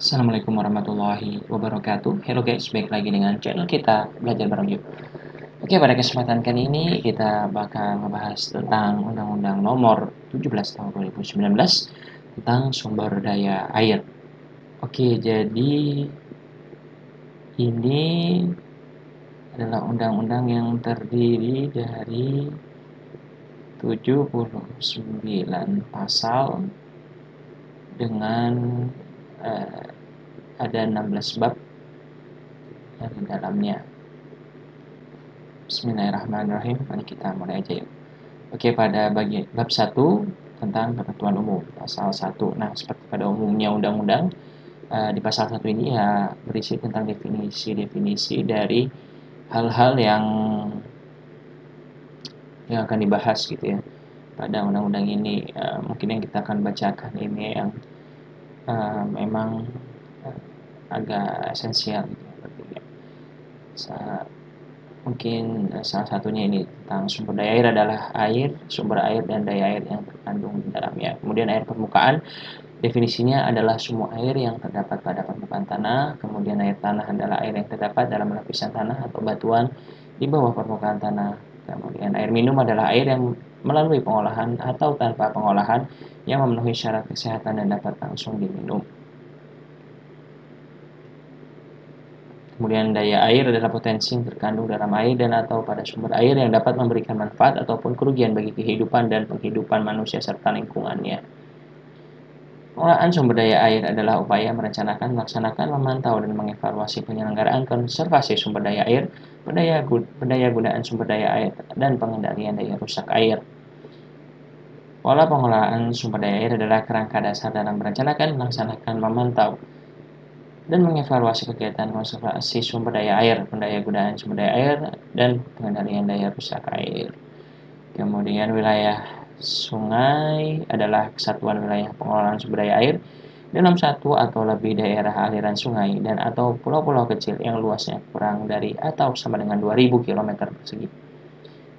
Assalamualaikum warahmatullahi wabarakatuh. Hello guys, baik lagi dengan channel kita Belajar Bareng Yuk. Oke, pada kesempatan kali ini kita bakal ngebahas tentang Undang-Undang Nomor 17 Tahun 2019 tentang sumber daya air. Oke, jadi ini adalah undang-undang yang terdiri dari 79 pasal dengan eh, ada 16 bab yang di dalamnya. Bismillahirrahmanirrahim. Mari kita mulai aja yuk. Oke, pada bab 1 tentang ketentuan umum, pasal 1. Nah, seperti pada umumnya undang-undang, di pasal 1 ini ya berisi tentang definisi-definisi dari hal-hal yang akan dibahas gitu ya. Pada undang-undang ini mungkin yang kita akan bacakan ini yang memang agak esensial gitu. Mungkin salah satunya ini tentang sumber daya air adalah sumber air dan daya air yang terkandung di dalamnya. Kemudian air permukaan, definisinya adalah semua air yang terdapat pada permukaan tanah. Kemudian air tanah adalah air yang terdapat dalam lapisan tanah atau batuan di bawah permukaan tanah. Kemudian air minum adalah air yang melalui pengolahan atau tanpa pengolahan yang memenuhi syarat kesehatan dan dapat langsung diminum. Kemudian daya air adalah potensi yang terkandung dalam air dan atau pada sumber air yang dapat memberikan manfaat ataupun kerugian bagi kehidupan dan penghidupan manusia serta lingkungannya. Pengelolaan sumber daya air adalah upaya merencanakan, melaksanakan, memantau, dan mengevaluasi penyelenggaraan konservasi sumber daya air, pendaya gunaan sumber daya air, dan pengendalian daya rusak air. Pola pengelolaan sumber daya air adalah kerangka dasar dalam merencanakan, melaksanakan, memantau, dan mengevaluasi kegiatan konservasi sumber daya air, pendaya gunaan sumber daya air, dan pengendalian daya rusak air. Kemudian wilayah sungai adalah kesatuan wilayah pengelolaan sumber daya air dalam satu atau lebih daerah aliran sungai dan atau pulau-pulau kecil yang luasnya kurang dari atau sama dengan 2000 km persegi.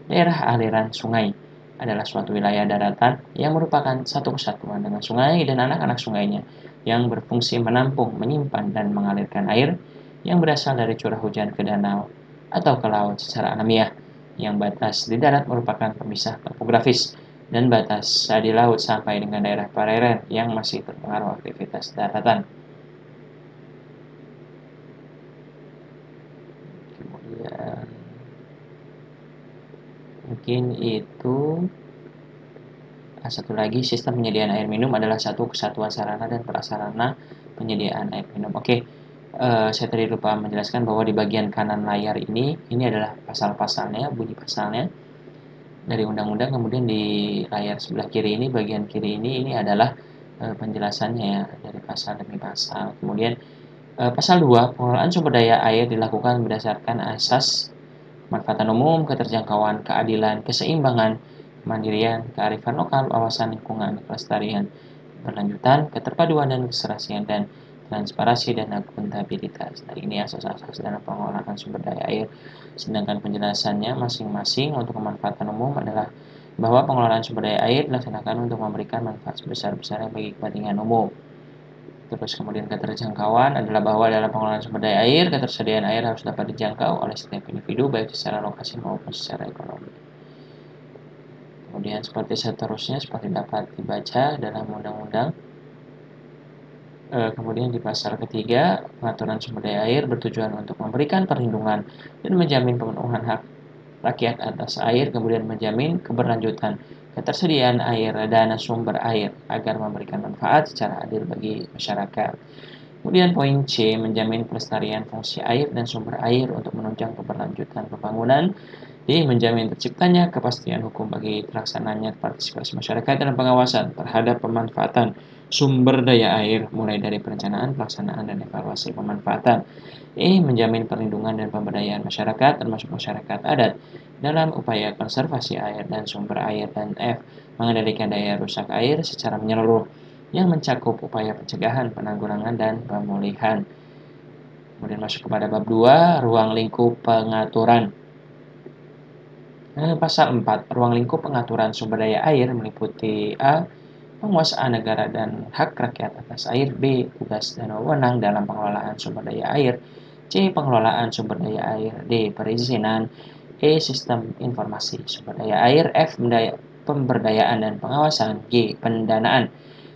Daerah aliran sungai adalah suatu wilayah daratan yang merupakan satu kesatuan dengan sungai dan anak-anak sungainya yang berfungsi menampung, menyimpan, dan mengalirkan air yang berasal dari curah hujan ke danau atau ke laut secara alamiah. Yang batas di darat merupakan pemisah topografis dan batas di laut sampai dengan daerah perairan yang masih terpengaruh aktivitas daratan. Kemudian mungkin itu satu lagi, sistem penyediaan air minum adalah satu kesatuan sarana dan prasarana penyediaan air minum. Oke, saya tadi lupa menjelaskan bahwa di bagian kanan layar ini adalah pasal-pasalnya, bunyi pasalnya dari undang-undang. Kemudian di layar sebelah kiri ini, bagian kiri ini adalah penjelasannya ya, dari pasal demi pasal. Kemudian pasal 2, pengelolaan sumber daya air dilakukan berdasarkan asas manfaatan umum, keterjangkauan, keadilan, keseimbangan, kemandirian, kearifan lokal, wawasan lingkungan, kelestarian, berlanjutan, keterpaduan dan keserasian, dan transparansi dan akuntabilitas. Nah, ini asas-asas dalam pengelolaan sumber daya air. Sedangkan penjelasannya masing-masing untuk kemanfaatan umum adalah bahwa pengelolaan sumber daya air dilaksanakan untuk memberikan manfaat sebesar-besarnya bagi kepentingan umum. Terus kemudian keterjangkauan adalah bahwa dalam pengelolaan sumber daya air, ketersediaan air harus dapat dijangkau oleh setiap individu baik secara lokasi maupun secara ekonomi. Kemudian seperti seterusnya seperti dapat dibaca dalam undang-undang. Kemudian di pasal ketiga, pengaturan sumber daya air bertujuan untuk memberikan perlindungan dan menjamin pemenuhan hak rakyat atas air, kemudian menjamin keberlanjutan ketersediaan air dan sumber air agar memberikan manfaat secara adil bagi masyarakat. Kemudian poin C, menjamin pelestarian fungsi air dan sumber air untuk menunjang keberlanjutan pembangunan. D, menjamin terciptanya kepastian hukum bagi terlaksananya partisipasi masyarakat dalam pengawasan terhadap pemanfaatan sumber daya air, mulai dari perencanaan, pelaksanaan, dan evaluasi pemanfaatan. E, menjamin perlindungan dan pemberdayaan masyarakat, termasuk masyarakat adat, dalam upaya konservasi air dan sumber air. Dan F, mengendalikan daya rusak air secara menyeluruh, yang mencakup upaya pencegahan, penanggulangan, dan pemulihan. Kemudian masuk kepada bab 2, ruang lingkup pengaturan. Pasal 4, ruang lingkup pengaturan sumber daya air meliputi A, penguasaan negara dan hak rakyat atas air. B. Tugas dan wewenang dalam pengelolaan sumber daya air. C. Pengelolaan sumber daya air. D. Perizinan. E. Sistem informasi sumber daya air. F. Pemberdayaan dan pengawasan. G. Pendanaan.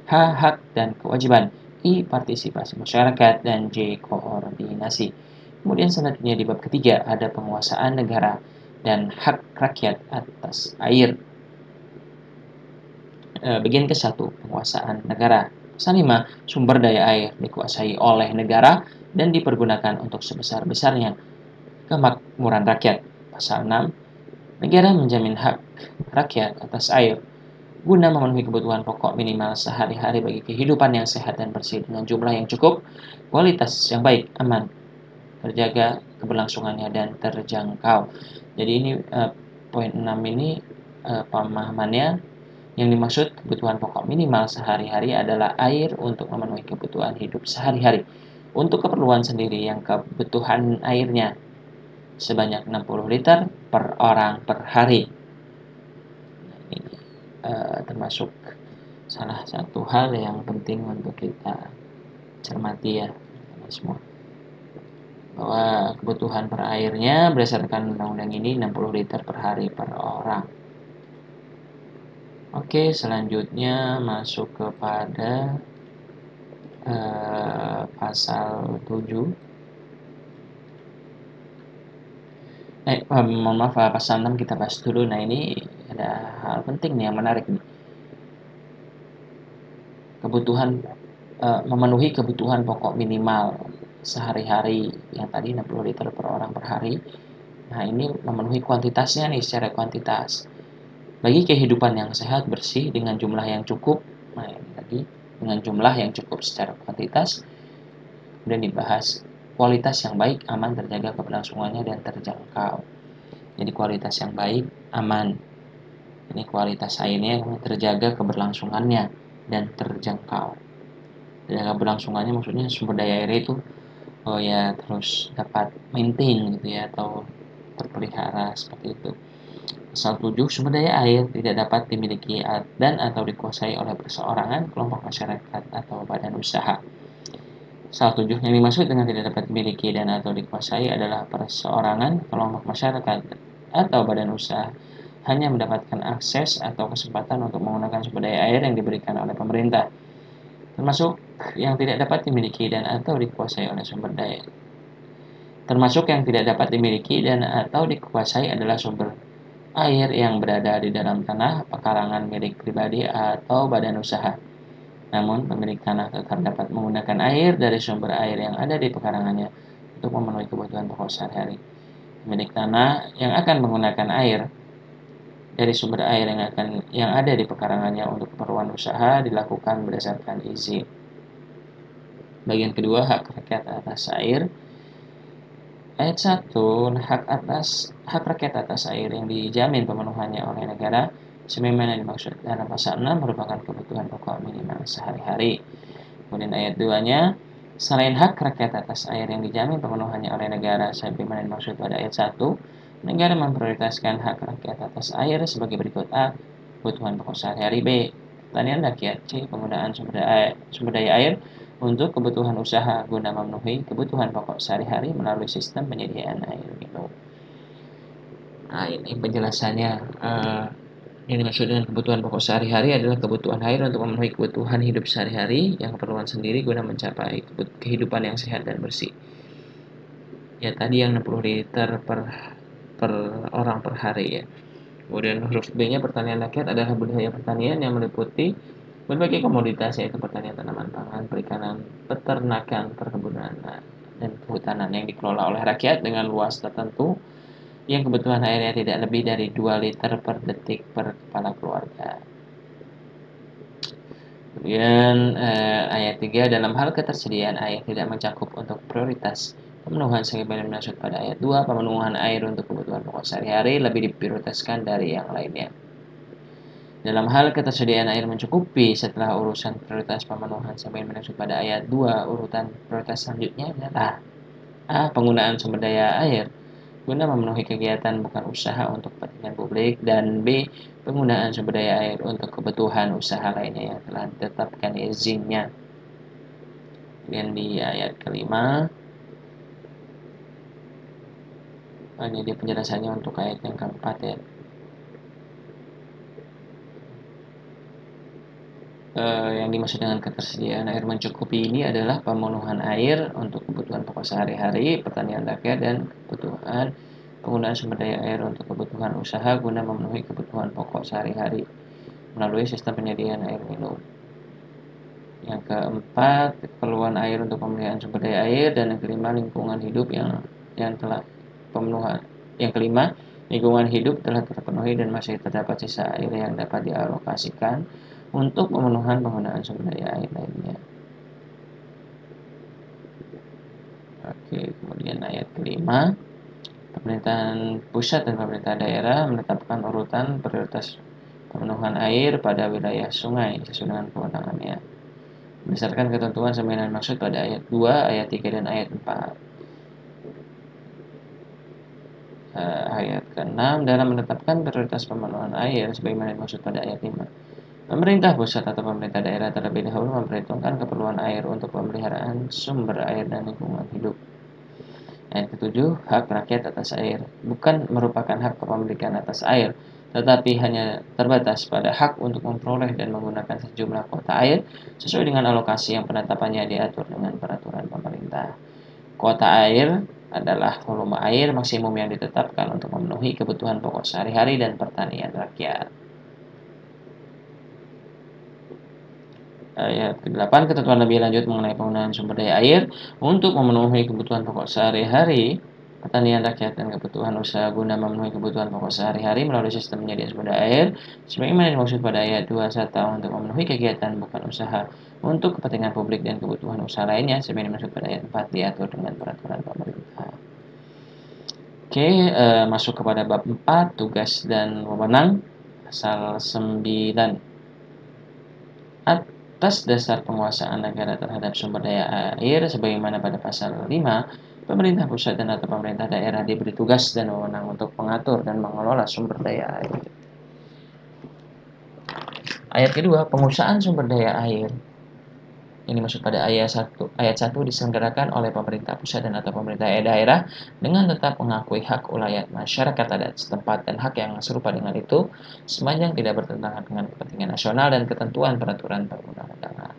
H. Hak dan kewajiban. I. Partisipasi masyarakat. Dan J. Koordinasi. Kemudian selanjutnya di bab ketiga ada penguasaan negara dan hak rakyat atas air. Bagian ke-1, penguasaan negara. Pasal 5, sumber daya air dikuasai oleh negara dan dipergunakan untuk sebesar-besarnya kemakmuran rakyat. Pasal 6, negara menjamin hak rakyat atas air guna memenuhi kebutuhan pokok minimal sehari-hari bagi kehidupan yang sehat dan bersih dengan jumlah yang cukup, kualitas yang baik, aman, terjaga keberlangsungannya dan terjangkau. Jadi ini poin 6 ini pemahamannya. Yang dimaksud kebutuhan pokok minimal sehari-hari adalah air untuk memenuhi kebutuhan hidup sehari-hari. Untuk keperluan sendiri yang kebutuhan airnya sebanyak 60 liter per orang per hari. Ini termasuk salah satu hal yang penting untuk kita cermati ya semua. Bahwa kebutuhan per airnya berdasarkan undang-undang ini 60 liter per hari per orang. Oke, selanjutnya masuk kepada pasal 7. Mohon maaf, pasal 6 kita bahas dulu. Nah, ini ada hal penting nih yang menarik nih. Kebutuhan memenuhi kebutuhan pokok minimal sehari-hari yang tadi 60 liter per orang per hari. Nah, ini memenuhi kuantitasnya nih secara kuantitas. Bagi kehidupan yang sehat, bersih dengan jumlah yang cukup. Nah, ini tadi dengan jumlah yang cukup secara kuantitas. Kemudian dibahas kualitas yang baik, aman, terjaga keberlangsungannya dan terjangkau. Jadi kualitas yang baik, aman. Ini kualitas airnya terjaga keberlangsungannya dan terjangkau. Terjaga keberlangsungannya maksudnya sumber daya air itu ya terus dapat maintain gitu ya, atau terpelihara seperti itu. Pasal 7, sumber daya air tidak dapat dimiliki dan atau dikuasai oleh perseorangan, kelompok masyarakat atau badan usaha. Pasal 7, yang dimaksud dengan tidak dapat dimiliki dan atau dikuasai adalah perseorangan, kelompok masyarakat atau badan usaha hanya mendapatkan akses atau kesempatan untuk menggunakan sumber daya air yang diberikan oleh pemerintah, termasuk yang tidak dapat dimiliki dan atau dikuasai oleh sumber daya. Termasuk yang tidak dapat dimiliki dan atau dikuasai adalah sumber air yang berada di dalam tanah, pekarangan milik pribadi atau badan usaha. Namun, pemilik tanah tetap dapat menggunakan air dari sumber air yang ada di pekarangannya untuk memenuhi kebutuhan pokok sehari-hari. Pemilik tanah yang akan menggunakan air dari sumber air yang ada di pekarangannya untuk keperluan usaha dilakukan berdasarkan izin. Bagian kedua, hak rakyat atas air. Ayat 1, hak rakyat atas air yang dijamin pemenuhannya oleh negara sebagaimana dimaksud dalam pasal 6 merupakan kebutuhan pokok minimal sehari-hari. Kemudian ayat 2-nya, selain hak rakyat atas air yang dijamin pemenuhannya oleh negara sebagaimana dimaksud pada ayat 1, negara memprioritaskan hak rakyat atas air sebagai berikut: A. Kebutuhan pokok sehari-hari. B. Pertanian rakyat. C. Penggunaan sumber daya air untuk kebutuhan usaha guna memenuhi kebutuhan pokok sehari-hari melalui sistem penyediaan air minum. Nah, ini penjelasannya. Yang dimaksud dengan kebutuhan pokok sehari-hari adalah kebutuhan air untuk memenuhi kebutuhan hidup sehari-hari yang keperluan sendiri guna mencapai kehidupan yang sehat dan bersih. Ya, tadi yang 60 liter per orang per hari ya. Kemudian huruf B-nya, pertanian rakyat adalah budaya pertanian yang meliputi berbagai komoditas yaitu pertanian tanaman pangan, perikanan, peternakan, perkebunan, dan kehutanan yang dikelola oleh rakyat dengan luas tertentu yang kebutuhan airnya tidak lebih dari 2 liter per detik per kepala keluarga. Kemudian ayat 3, dalam hal ketersediaan air tidak mencakup untuk prioritas pemenuhan sebagaimana dimaksud pada ayat 2, pemenuhan air untuk kebutuhan pokok sehari-hari lebih diprioritaskan dari yang lainnya. Dalam hal ketersediaan air mencukupi setelah urusan prioritas pemenuhan sebagaimana dimaksud pada ayat 2, urutan prioritas selanjutnya adalah A. Penggunaan sumber daya air. guna memenuhi kegiatan bukan usaha untuk kepentingan publik, dan B. Penggunaan sumber daya air untuk kebutuhan usaha lainnya yang telah ditetapkan izinnya. Kemudian di ayat kelima, ini dia penjelasannya untuk ayat yang keempat ya. Yang dimaksud dengan ketersediaan air mencukupi ini adalah pemenuhan air untuk kebutuhan pokok sehari-hari, pertanian rakyat, dan kebutuhan penggunaan sumber daya air untuk kebutuhan usaha guna memenuhi kebutuhan pokok sehari-hari melalui sistem penyediaan air minum. Yang keempat, keperluan air untuk pemeliharaan sumber daya air, dan yang kelima, lingkungan hidup yang telah pemenuhan. Yang kelima, lingkungan hidup telah terpenuhi dan masih terdapat sisa air yang dapat dialokasikan untuk pemenuhan penggunaan sumber daya air lainnya. Oke, kemudian ayat kelima, pemerintahan pusat dan pemerintah daerah menetapkan urutan prioritas pemenuhan air pada wilayah sungai sesuai dengan kewenangannya berdasarkan ketentuan sebagaimana maksud pada ayat 2, ayat 3, dan ayat 4. Ayat ke-6, dalam menetapkan prioritas pemenuhan air sebagaimana dimaksud pada ayat 5. Pemerintah pusat atau pemerintah daerah terlebih dahulu memperhitungkan keperluan air untuk pemeliharaan sumber air dan lingkungan hidup. Ayat ke-7, hak rakyat atas air bukan merupakan hak kepemilikan atas air, tetapi hanya terbatas pada hak untuk memperoleh dan menggunakan sejumlah kuota air sesuai dengan alokasi yang penetapannya diatur dengan peraturan pemerintah. Kuota air adalah volume air maksimum yang ditetapkan untuk memenuhi kebutuhan pokok sehari-hari dan pertanian rakyat. Ayat ke-8, ketentuan lebih lanjut mengenai penggunaan sumber daya air untuk memenuhi kebutuhan pokok sehari-hari, pertanian rakyat, dan kebutuhan usaha guna memenuhi kebutuhan pokok sehari-hari melalui sistem penyediaan sumber daya air sebagaimana dimaksud pada ayat 2 serta untuk memenuhi kegiatan bukan usaha untuk kepentingan publik dan kebutuhan usaha lainnya sebagaimana dimaksud pada ayat 4 diatur dengan peraturan pemerintah. Oke, masuk kepada bab 4, tugas dan wewenang, pasal 9. Atas dasar penguasaan negara terhadap sumber daya air sebagaimana pada pasal 5, pemerintah pusat dan atau pemerintah daerah diberi tugas dan wewenang untuk mengatur dan mengelola sumber daya air. Ayat kedua, penguasaan sumber daya air. Ini maksud pada ayat 1 diselenggarakan oleh pemerintah pusat dan atau pemerintah daerah dengan tetap mengakui hak ulayat masyarakat adat setempat dan hak yang serupa dengan itu sepanjang tidak bertentangan dengan kepentingan nasional dan ketentuan peraturan perundang-undangan.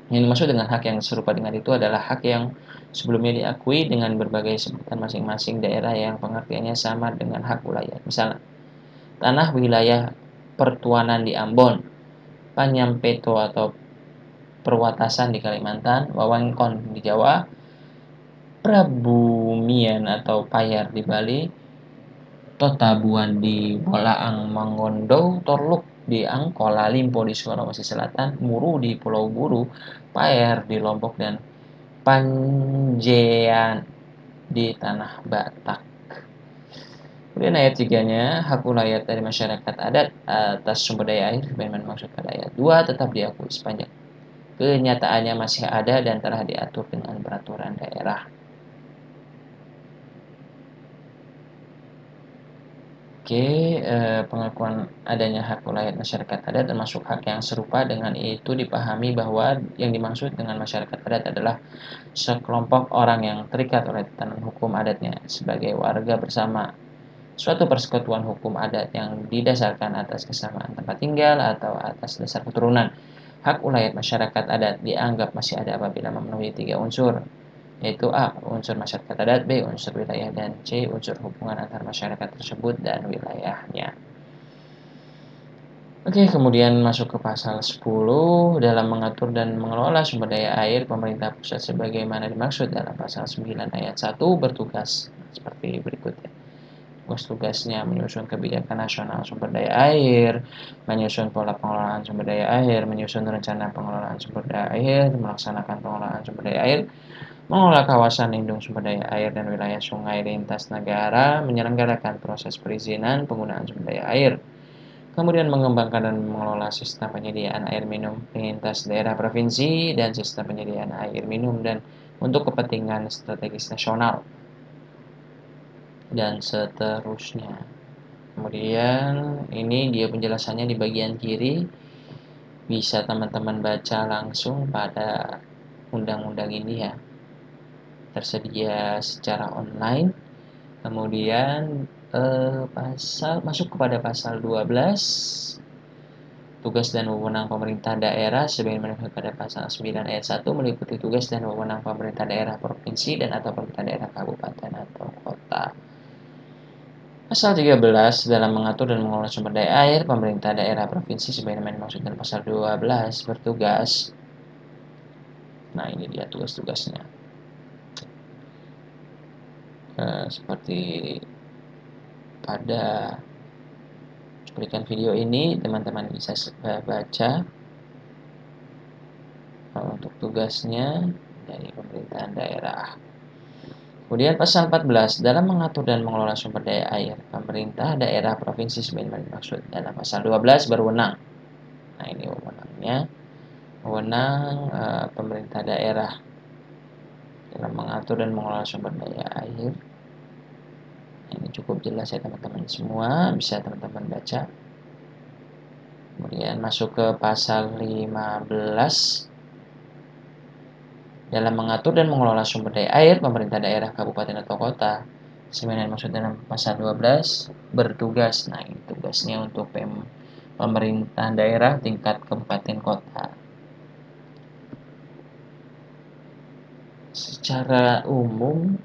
Yang dimaksud dengan hak yang serupa dengan itu adalah hak yang sebelumnya diakui dengan berbagai sebutan masing-masing daerah yang pengertiannya sama dengan hak ulayat. Misalnya, tanah wilayah pertuanan di Ambon, Panyampeto atau Perwatasan di Kalimantan, Wewengkon di Jawa, Prabumian atau Payar di Bali, Totabuan di Bolaang Mangondo, Torluk di Angkola Limpo di Sulawesi Selatan, Muru di Pulau Buru, Payar di Lombok, dan Panjean di Tanah Batak. Kemudian ayat 3-nya, hak ulayat dari masyarakat adat atas sumber daya air sebagaimana maksud pada ayat 2 tetap diakui sepanjang kenyataannya masih ada dan telah diatur dengan peraturan daerah. Oke, pengakuan adanya hak ulayat masyarakat adat termasuk hak yang serupa dengan itu dipahami bahwa yang dimaksud dengan masyarakat adat adalah sekelompok orang yang terikat oleh tatanan hukum adatnya sebagai warga bersama suatu persekutuan hukum adat yang didasarkan atas kesamaan tempat tinggal atau atas dasar keturunan. Hak ulayat masyarakat adat dianggap masih ada apabila memenuhi 3 unsur, yaitu A. unsur masyarakat adat, B. unsur wilayah, dan C. unsur hubungan antar masyarakat tersebut dan wilayahnya. Oke, kemudian masuk ke pasal 10, dalam mengatur dan mengelola sumber daya air, pemerintah pusat sebagaimana dimaksud dalam pasal 9 ayat 1 bertugas seperti berikutnya. Tugas-tugasnya menyusun kebijakan nasional sumber daya air, menyusun pola pengelolaan sumber daya air, menyusun rencana pengelolaan sumber daya air, melaksanakan pengelolaan sumber daya air, mengelola kawasan lindung sumber daya air dan wilayah sungai lintas negara, menyelenggarakan proses perizinan penggunaan sumber daya air, kemudian mengembangkan dan mengelola sistem penyediaan air minum lintas daerah provinsi dan sistem penyediaan air minum dan untuk kepentingan strategis nasional. dan seterusnya. Kemudian ini dia penjelasannya di bagian kiri, bisa teman-teman baca langsung pada undang-undang ini ya, tersedia secara online. Kemudian masuk kepada pasal 12, tugas dan wewenang pemerintah daerah sebagaimana pada pasal 9 ayat 1 meliputi tugas dan wewenang pemerintah daerah provinsi dan atau pemerintah daerah kabupaten atau kota. Pasal 13 dalam mengatur dan mengelola sumber daya air, pemerintah daerah provinsi sebagaimana dimaksud dalam pasal 12 bertugas. Nah, ini dia tugas-tugasnya. Seperti pada cuplikan video ini, teman-teman bisa baca untuk tugasnya dari pemerintahan daerah. Kemudian pasal 14 dalam mengatur dan mengelola sumber daya air, pemerintah daerah provinsi sebagaimana dimaksud dalam pasal 12 berwenang. Nah, ini wewenangnya. Wewenang pemerintah daerah dalam mengatur dan mengelola sumber daya air. Nah, ini cukup jelas ya teman-teman semua, bisa teman-teman baca. Kemudian masuk ke pasal 15 dalam mengatur dan mengelola sumber daya air, pemerintah daerah, kabupaten atau kota sebagaimana dimaksud dalam pasal 12 bertugas. Nah, ini tugasnya untuk pemerintah daerah tingkat kabupaten kota. Secara umum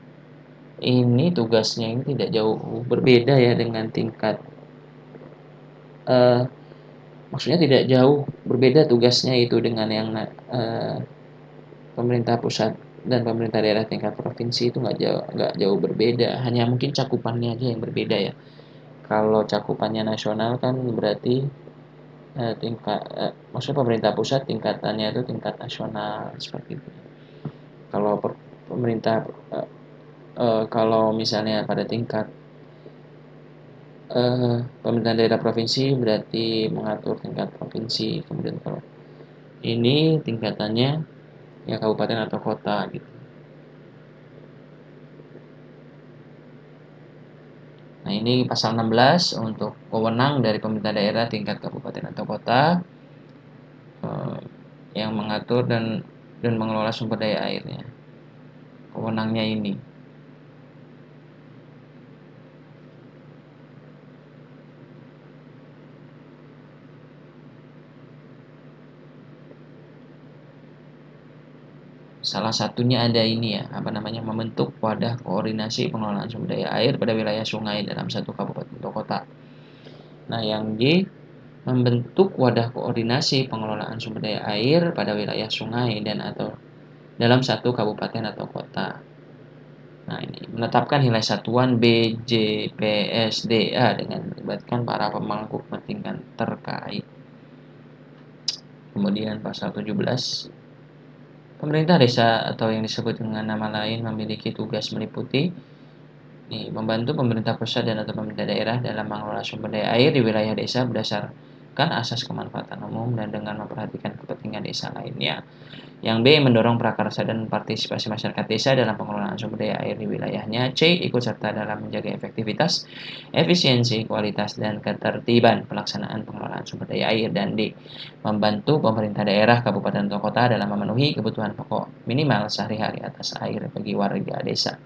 ini tugasnya ini tidak jauh berbeda ya dengan tingkat maksudnya tidak jauh berbeda tugasnya itu dengan yang pemerintah pusat dan pemerintah daerah tingkat provinsi itu nggak jauh berbeda, hanya mungkin cakupannya aja yang berbeda ya. Kalau cakupannya nasional kan berarti maksudnya pemerintah pusat tingkatannya itu tingkat nasional seperti itu. Kalau pemerintah kalau misalnya pada tingkat pemerintah daerah provinsi berarti mengatur tingkat provinsi, kemudian kalau ini tingkatannya ya kabupaten atau kota gitu. Nah, ini pasal 16 untuk wewenang dari pemerintah daerah tingkat kabupaten atau kota yang mengatur dan mengelola sumber daya airnya. Wewenangnya ini. Salah satunya ada ini ya, membentuk wadah koordinasi pengelolaan sumber daya air pada wilayah sungai dalam satu kabupaten atau kota. Nah, yang membentuk wadah koordinasi pengelolaan sumber daya air pada wilayah sungai dan atau dalam satu kabupaten atau kota. Nah, ini menetapkan nilai satuan BJPSDA dengan melibatkan para pemangku kepentingan terkait. Kemudian pasal 17, pemerintah desa atau yang disebut dengan nama lain memiliki tugas meliputi membantu pemerintah pusat dan atau pemerintah daerah dalam mengelola sumber daya air di wilayah desa berdasarkan asas kemanfaatan umum dan dengan memperhatikan kepentingan desa lainnya. Yang B, mendorong prakarsa dan partisipasi masyarakat desa dalam pengelolaan sumber daya air di wilayahnya. C, ikut serta dalam menjaga efektivitas, efisiensi, kualitas, dan ketertiban pelaksanaan pengelolaan sumber daya air. Dan D, membantu pemerintah daerah, kabupaten, atau kota dalam memenuhi kebutuhan pokok minimal sehari-hari atas air bagi warga desa.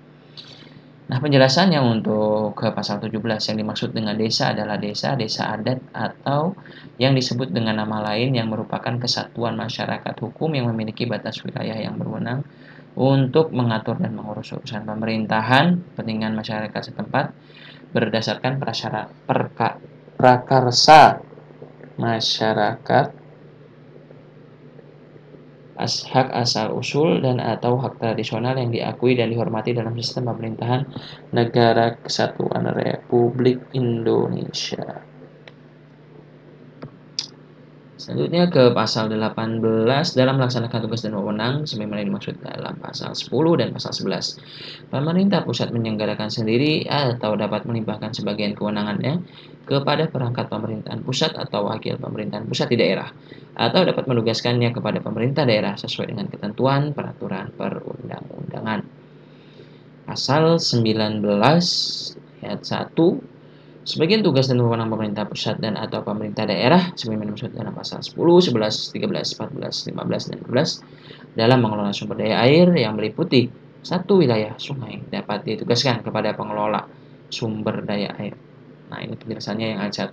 Nah, penjelasannya untuk ke pasal 17 yang dimaksud dengan desa adalah desa adat atau yang disebut dengan nama lain yang merupakan kesatuan masyarakat hukum yang memiliki batas wilayah yang berwenang untuk mengatur dan mengurus urusan pemerintahan, kepentingan masyarakat setempat berdasarkan prakarsa masyarakat, hak asal-usul dan atau hak tradisional yang diakui dan dihormati dalam sistem pemerintahan Negara Kesatuan Republik Indonesia. Selanjutnya ke pasal 18 dalam melaksanakan tugas dan wewenang sebagaimana dimaksud dalam pasal 10 dan pasal 11. Pemerintah pusat menyelenggarakan sendiri atau dapat melimpahkan sebagian kewenangannya kepada perangkat pemerintahan pusat atau wakil pemerintahan pusat di daerah atau dapat menugaskannya kepada pemerintah daerah sesuai dengan ketentuan peraturan perundang-undangan. Pasal 19 ayat 1, sebagian tugas dan wewenang pemerintah pusat dan atau pemerintah daerah sebagaimana dimaksud dalam pasal 10, 11, 13, 14, 15, dan 16 dalam mengelola sumber daya air yang meliputi satu wilayah sungai dapat ditugaskan kepada pengelola sumber daya air. Nah, ini penjelasannya yang ayat 1.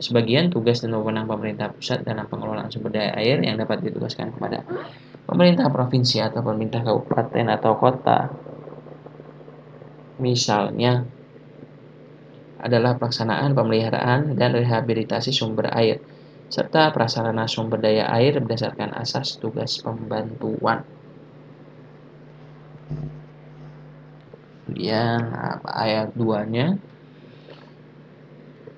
Sebagian tugas dan wewenang pemerintah pusat dalam pengelolaan sumber daya air yang dapat ditugaskan kepada pemerintah provinsi atau pemerintah kabupaten atau kota. Misalnya adalah pelaksanaan, pemeliharaan, dan rehabilitasi sumber air, serta prasarana sumber daya air berdasarkan asas tugas pembantuan. Kemudian ayat 2-nya,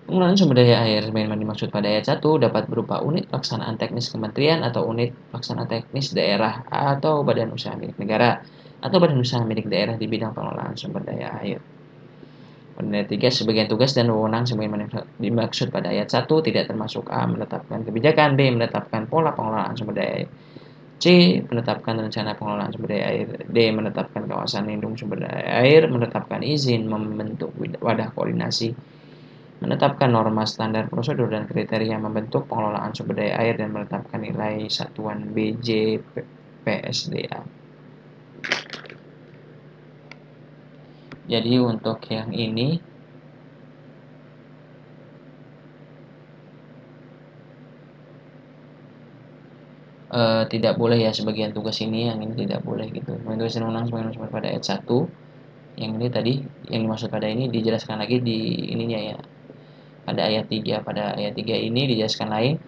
pengelolaan sumber daya air sebagaimana dimaksud pada ayat 1 dapat berupa unit pelaksanaan teknis kementerian atau unit pelaksanaan teknis daerah atau badan usaha milik negara atau badan usaha milik daerah di bidang pengelolaan sumber daya air. Ayat 3, sebagian tugas dan wewenang sebagaimana dimaksud pada ayat 1 tidak termasuk A. Menetapkan kebijakan, B. Menetapkan pola pengelolaan sumber daya air, C. Menetapkan rencana pengelolaan sumber daya air, D. Menetapkan kawasan lindung sumber daya air, menetapkan izin, membentuk wadah koordinasi, menetapkan norma standar prosedur dan kriteria membentuk pengelolaan sumber daya air, dan menetapkan nilai satuan BJPSDA. Jadi untuk yang ini tidak boleh ya, sebagian tugas ini, yang ini tidak boleh gitu. Tugas dan wewenang sebagaimana pada ayat 1. Yang ini tadi, yang dimaksud pada ini dijelaskan lagi di ininya ya. Pada ayat 3, pada ayat 3 ini dijelaskan lain,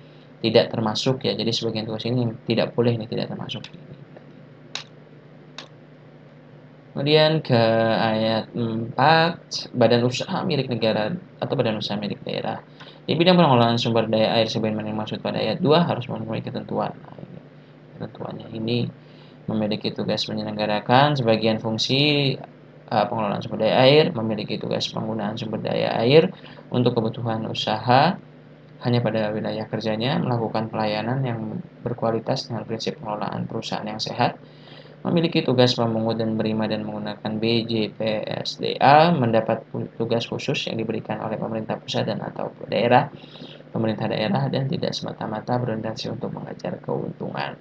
tidak termasuk ya. Jadi sebagian tugas ini tidak boleh, ini tidak termasuk. Kemudian ke ayat 4, badan usaha milik negara atau badan usaha milik daerah di bidang pengelolaan sumber daya air sebagaimana dimaksud pada ayat 2 harus memenuhi ketentuan. Nah, ini ketentuannya ini memiliki tugas menyelenggarakan sebagian fungsi pengelolaan sumber daya air, memiliki tugas penggunaan sumber daya air untuk kebutuhan usaha hanya pada wilayah kerjanya, melakukan pelayanan yang berkualitas dengan prinsip pengelolaan perusahaan yang sehat, memiliki tugas memungut dan berima dan menggunakan BJPSDA, mendapat tugas khusus yang diberikan oleh pemerintah pusat dan atau pemerintah daerah, dan tidak semata-mata berorientasi untuk mengejar keuntungan.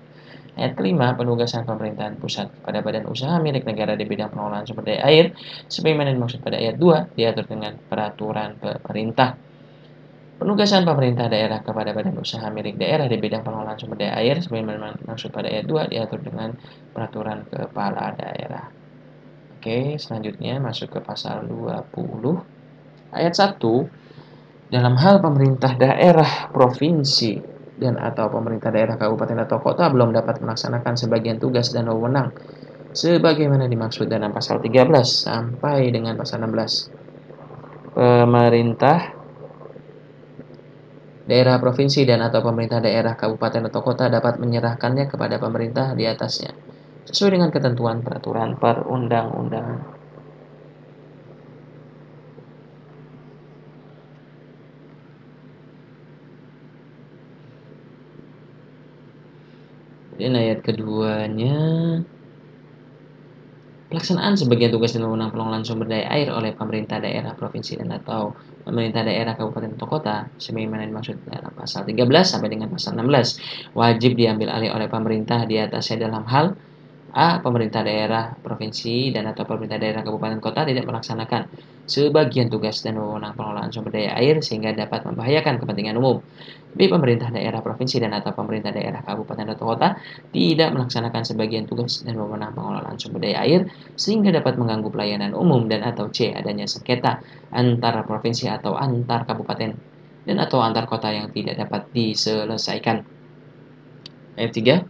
Ayat kelima, penugasan pemerintahan pusat pada badan usaha milik negara di bidang pengelolaan sumber daya air sebagaimana dimaksud pada ayat 2 diatur dengan peraturan pemerintah. Penugasan pemerintah daerah kepada badan usaha milik daerah di bidang pengelolaan sumber daya air sebagaimana dimaksud pada ayat 2 diatur dengan peraturan kepala daerah. Oke, selanjutnya masuk ke pasal 20 ayat 1. Dalam hal pemerintah daerah provinsi dan atau pemerintah daerah kabupaten atau kota belum dapat melaksanakan sebagian tugas dan wewenang sebagaimana dimaksud dalam pasal 13 sampai dengan pasal 16. Pemerintah daerah provinsi dan atau pemerintah daerah kabupaten atau kota dapat menyerahkannya kepada pemerintah di atasnya sesuai dengan ketentuan peraturan perundang-undangan. Dan ayat keduanya, pelaksanaan sebagian tugas dan wewenang pengelolaan sumber daya air oleh pemerintah daerah provinsi dan atau pemerintah daerah kabupaten atau kota sebagaimana dimaksud dalam pasal 13 sampai dengan pasal 16 wajib diambil alih oleh pemerintah di atasnya dalam hal A. Pemerintah daerah provinsi dan atau pemerintah daerah kabupaten kota tidak melaksanakan sebagian tugas dan wewenang pengelolaan sumber daya air sehingga dapat membahayakan kepentingan umum. B. Pemerintah daerah provinsi dan atau pemerintah daerah kabupaten atau kota tidak melaksanakan sebagian tugas dan wewenang pengelolaan sumber daya air sehingga dapat mengganggu pelayanan umum, dan atau C. Adanya sengketa antara provinsi atau antar kabupaten dan atau antar kota yang tidak dapat diselesaikan. Ayat 3.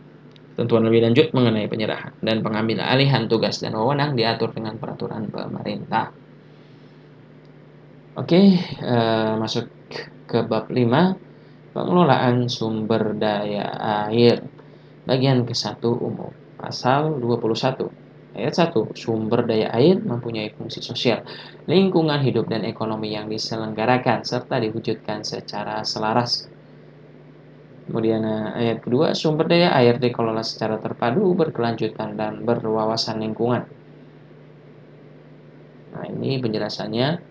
Tentuan lebih lanjut mengenai penyerahan dan pengambil alihan tugas dan wewenang diatur dengan peraturan pemerintah. Oke, masuk ke bab 5, pengelolaan sumber daya air. Bagian ke-1 umum. Pasal 21. Ayat 1. Sumber daya air mempunyai fungsi sosial, lingkungan hidup dan ekonomi yang diselenggarakan serta diwujudkan secara selaras. Kemudian ayat kedua, sumber daya air dikelola secara terpadu, berkelanjutan, dan berwawasan lingkungan. Nah, ini penjelasannya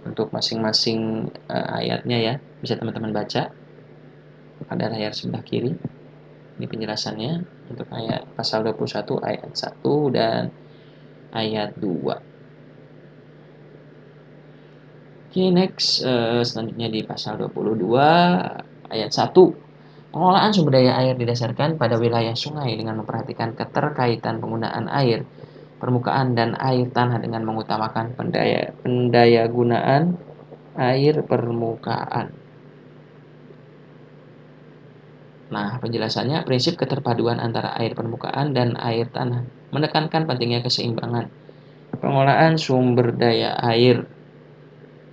untuk masing-masing ayatnya ya. Bisa teman-teman baca pada layar sebelah kiri. Ini penjelasannya untuk ayat pasal 21 ayat 1 dan ayat 2. Oke, next. Selanjutnya di pasal 22 ayat 1. Pengelolaan sumber daya air didasarkan pada wilayah sungai dengan memperhatikan keterkaitan penggunaan air permukaan dan air tanah dengan mengutamakan pendaya gunaan air permukaan. Nah, penjelasannya prinsip keterpaduan antara air permukaan dan air tanah menekankan pentingnya keseimbangan pengelolaan sumber daya air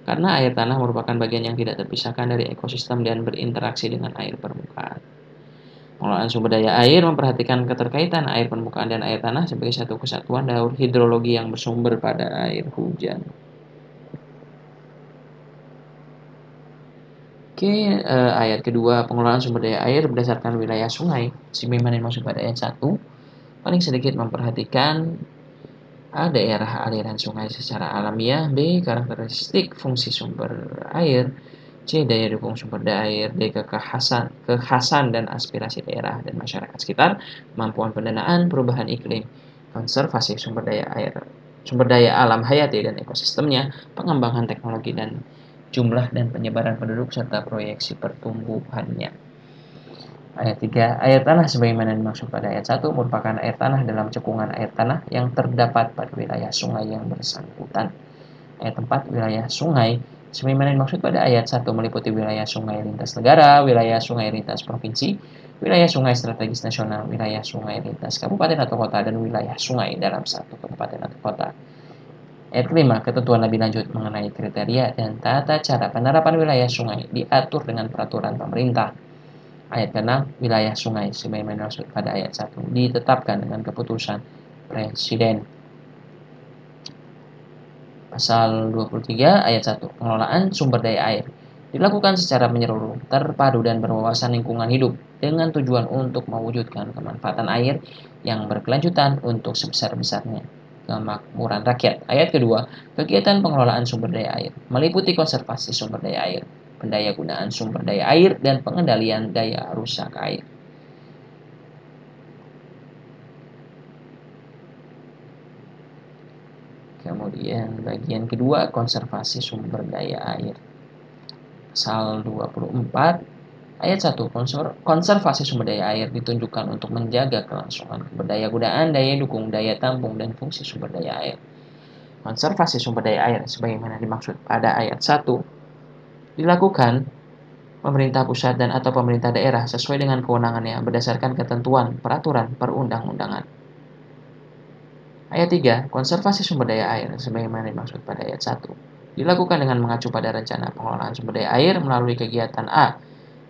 karena air tanah merupakan bagian yang tidak terpisahkan dari ekosistem dan berinteraksi dengan air permukaan. Pengelolaan sumber daya air memperhatikan keterkaitan air permukaan dan air tanah sebagai satu kesatuan daur hidrologi yang bersumber pada air hujan. Oke, ayat kedua, pengelolaan sumber daya air berdasarkan wilayah sungai. Sebagaimana yang dimaksud pada ayat 1, paling sedikit memperhatikan A. Daerah aliran sungai secara alamiah. B. Karakteristik fungsi sumber air. C. Daya dukung sumber daya air. D. Kekhasan dan aspirasi daerah dan masyarakat sekitar. Kemampuan pendanaan, perubahan iklim, konservasi sumber daya air, sumber daya alam hayati dan ekosistemnya, pengembangan teknologi dan jumlah dan penyebaran penduduk serta proyeksi pertumbuhannya. Ayat 3. Air tanah sebagaimana dimaksud pada ayat 1 merupakan air tanah dalam cekungan air tanah yang terdapat pada wilayah sungai yang bersangkutan. Ayat 4. Wilayah sungai sebagaimana dimaksud pada ayat 1 meliputi wilayah sungai lintas negara, wilayah sungai lintas provinsi, wilayah sungai strategis nasional, wilayah sungai lintas kabupaten atau kota, dan wilayah sungai dalam satu kabupaten atau kota. Ayat kelima, ketentuan lebih lanjut mengenai kriteria dan tata cara penerapan wilayah sungai diatur dengan peraturan pemerintah. Ayat ke-6, wilayah sungai sebagaimana dimaksud pada ayat 1 ditetapkan dengan keputusan Presiden. Pasal 23 ayat 1, pengelolaan sumber daya air dilakukan secara menyeluruh, terpadu dan berwawasan lingkungan hidup dengan tujuan untuk mewujudkan kemanfaatan air yang berkelanjutan untuk sebesar-besarnya kemakmuran rakyat. Ayat kedua, kegiatan pengelolaan sumber daya air meliputi konservasi sumber daya air, pendaya gunaan sumber daya air, dan pengendalian daya rusak air. Kemudian bagian kedua, konservasi sumber daya air. Pasal 24 ayat 1, konservasi sumber daya air ditunjukkan untuk menjaga kelangsungan daya gunaan, daya dukung, daya tampung, dan fungsi sumber daya air. Konservasi sumber daya air sebagaimana dimaksud pada ayat 1 dilakukan pemerintah pusat dan atau pemerintah daerah sesuai dengan kewenangannya berdasarkan ketentuan peraturan perundang-undangan. Ayat 3, konservasi sumber daya air sebagaimana dimaksud pada ayat 1 dilakukan dengan mengacu pada rencana pengelolaan sumber daya air melalui kegiatan A.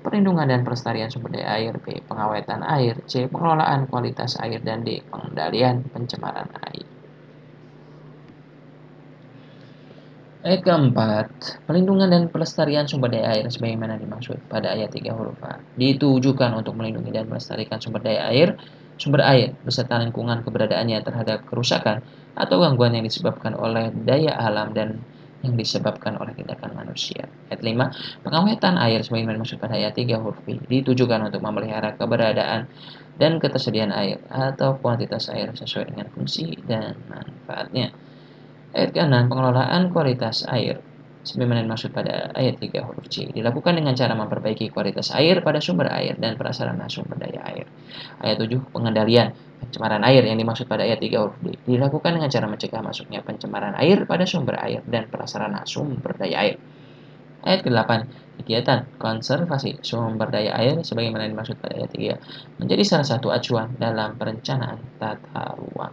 Perlindungan dan pelestarian sumber daya air, B. Pengawetan air, C. Pengelolaan kualitas air, dan D. Pengendalian pencemaran air. Ayat keempat, pelindungan dan pelestarian sumber daya air sebagaimana dimaksud pada ayat 3 huruf A ditujukan untuk melindungi dan melestarikan sumber air beserta lingkungan keberadaannya terhadap kerusakan atau gangguan yang disebabkan oleh daya alam dan yang disebabkan oleh tindakan manusia. Ayat 5, pengawetan air sebagaimana dimaksud pada ayat 3 huruf B ditujukan untuk memelihara keberadaan dan ketersediaan air atau kuantitas air sesuai dengan fungsi dan manfaatnya. Ayat ke-6, pengelolaan kualitas air sebagaimana dimaksud pada ayat 3 huruf C dilakukan dengan cara memperbaiki kualitas air pada sumber air dan prasarana sumber daya air. Ayat 7, pengendalian pencemaran air yang dimaksud pada ayat 3 huruf D dilakukan dengan cara mencegah masuknya pencemaran air pada sumber air dan prasarana sumber daya air. Ayat ke-8, kegiatan konservasi sumber daya air sebagaimana dimaksud pada ayat 3 menjadi salah satu acuan dalam perencanaan tata ruang.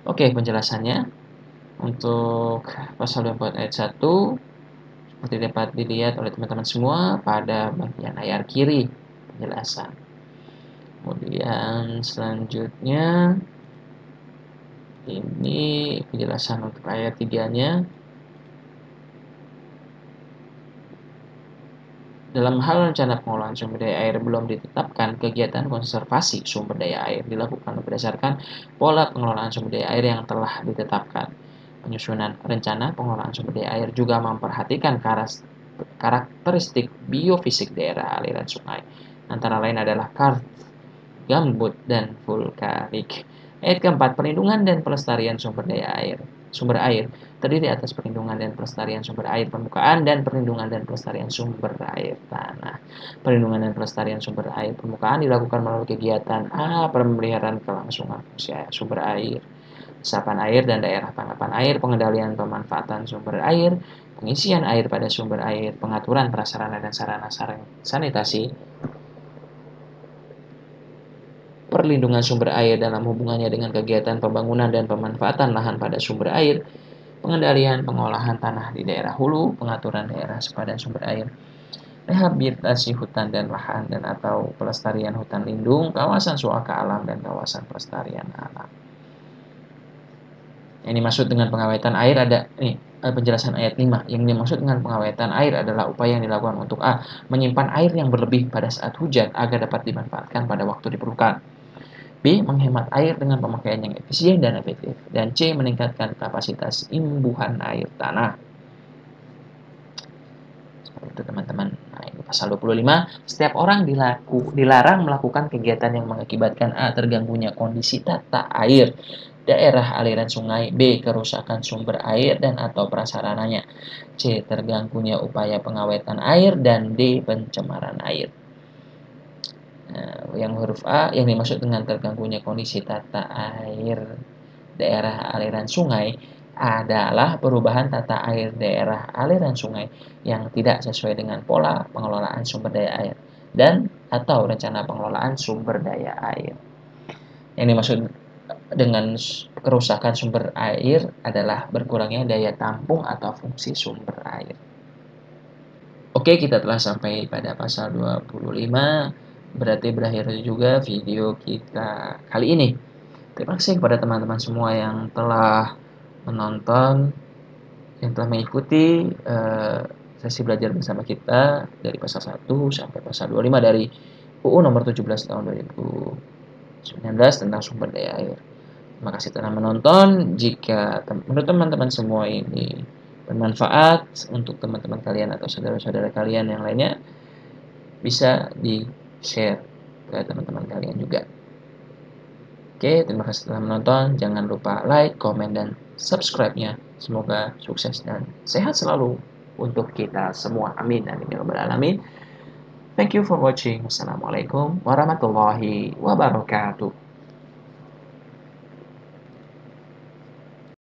Oke, penjelasannya untuk pasal 24 ayat 1 seperti dapat dilihat oleh teman-teman semua pada bagian layar kiri penjelasan. Kemudian selanjutnya ini penjelasan untuk ayat 3-nya. Dalam hal rencana pengelolaan sumber daya air belum ditetapkan, kegiatan konservasi sumber daya air dilakukan berdasarkan pola pengelolaan sumber daya air yang telah ditetapkan. Penyusunan rencana pengelolaan sumber daya air juga memperhatikan karakteristik biofisik daerah aliran sungai. Antara lain adalah karst, gambut, dan vulkanik. Ayat keempat, perlindungan dan pelestarian sumber daya air. Sumber air terdiri atas perlindungan dan pelestarian sumber air permukaan dan perlindungan dan pelestarian sumber air tanah. Perlindungan dan pelestarian sumber air permukaan dilakukan melalui kegiatan pemeliharaan kelangsungan fungsi sumber air, resapan air dan daerah tangkapan air, pengendalian pemanfaatan sumber air, pengisian air pada sumber air, pengaturan prasarana dan sarana sanitasi, perlindungan sumber air dalam hubungannya dengan kegiatan pembangunan dan pemanfaatan lahan pada sumber air, pengendalian pengolahan tanah di daerah hulu, pengaturan daerah sepadan sumber air, rehabilitasi hutan dan lahan dan atau pelestarian hutan lindung, kawasan suaka alam dan kawasan pelestarian alam. Yang dimaksud dengan pengawetan air ada penjelasan ayat 5. Yang dimaksud dengan pengawetan air adalah upaya yang dilakukan untuk A. Menyimpan air yang berlebih pada saat hujan agar dapat dimanfaatkan pada waktu diperlukan. B. Menghemat air dengan pemakaian yang efisien dan efektif. Dan C. Meningkatkan kapasitas imbuhan air tanah. Seperti itu teman-teman. Nah, ini pasal 25. Setiap orang dilarang melakukan kegiatan yang mengakibatkan A. Terganggunya kondisi tata air daerah aliran sungai, B. Kerusakan sumber air dan atau prasarananya, C. Terganggunya upaya pengawetan air, dan D. Pencemaran air. Nah, yang huruf A yang dimaksud dengan terganggunya kondisi tata air daerah aliran sungai adalah perubahan tata air daerah aliran sungai yang tidak sesuai dengan pola pengelolaan sumber daya air dan atau rencana pengelolaan sumber daya air. Yang dimaksud dengan kerusakan sumber air adalah berkurangnya daya tampung atau fungsi sumber air. Oke, kita telah sampai pada pasal 25. Berarti berakhir juga video kita kali ini. Terima kasih kepada teman-teman semua yang telah menonton, yang telah mengikuti sesi belajar bersama kita dari pasal 1 sampai pasal 25 dari UU nomor 17 tahun 2019 tentang sumber daya air. Terima kasih telah menonton. Jika menurut teman-teman semua ini bermanfaat untuk teman-teman kalian atau saudara-saudara kalian yang lainnya, bisa di-share ke teman-teman kalian juga. Oke, terima kasih telah menonton. Jangan lupa like, komen, dan subscribe-nya. Semoga sukses dan sehat selalu untuk kita semua. Amin. Amin ya rabbal alamin. Thank you for watching. Wassalamualaikum warahmatullahi wabarakatuh.